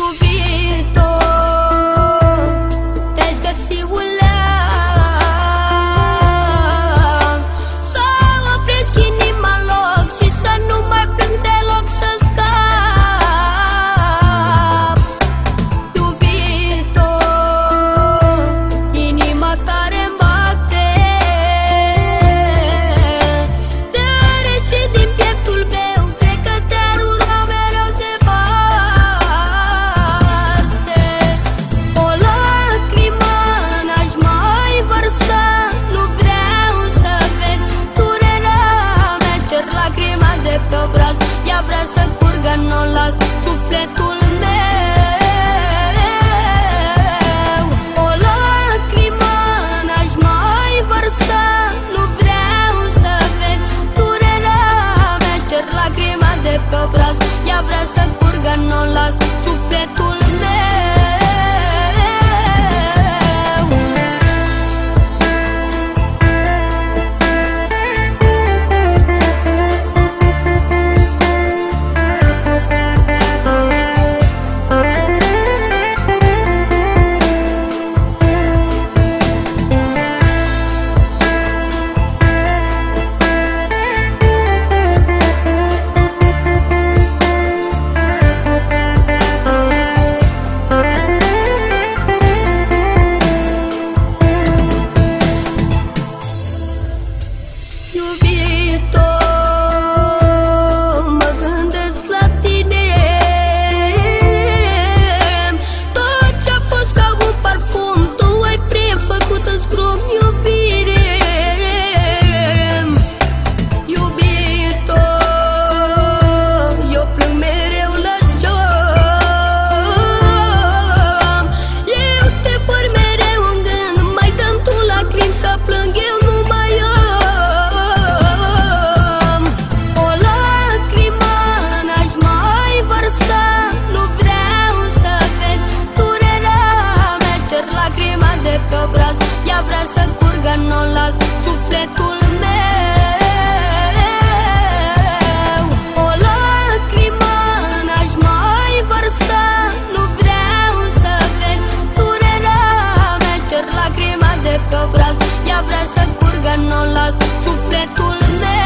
Iubito, te-aș găsi un leac să opresc inima în loc și să nu mai plâng deloc, să scap. Iubito, inima tare-mi bate, te reși din pieptul meu, cred că te-ar urma mereu departe. O lacrimă n-aș mai vărsa, nu vreau să vezi durerea mea. Șterg lacrima de pe obraz, ea vrea să curgă, n-o las, sufletul meu. O lacrimă n-aș mai vărsa, nu vreau să vezi durerea mea. Șterg lacrima de pe obraz, ea vrea să curgă, n-o las, sufletul meu. Iubito, mă gândesc la tine, tot ce-a fost ca un parfum, tu ai prefăcut în scrum iubire. Iubito, eu plâng mereu la geam, eu te păr mereu în gând, mai dăm tu lacrimi să plâng, eu nu mai am. O lacrimă n-aș mai vărsa, nu vreau să vezi durerea mea. Șterg lacrima de pe obraz, ea vrea să curgă, n-o las, sufletul meu. O lacrimă n-aș mai vărsa, nu vreau să vezi durerea mea. Șterg lacrima de pe obraz, ea vrea să curgă, n-o las, sufletul meu.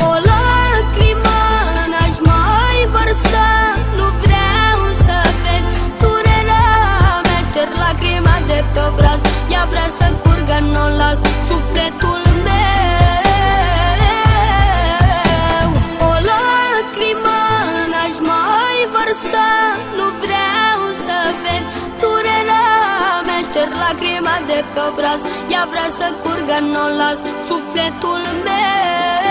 O lacrimă n-aș mai vărsa, nu vreau să vezi durerea mea. Șterg lacrima de pe obraz, ea vrea să curgă, n-o las, sufletul meu. O lacrimă n-aș mai vărsa, nu vreau să vezi durerea mea. Șterg lacrima de pe obraz, ea vrea să curgă, n-o las, sufletul meu.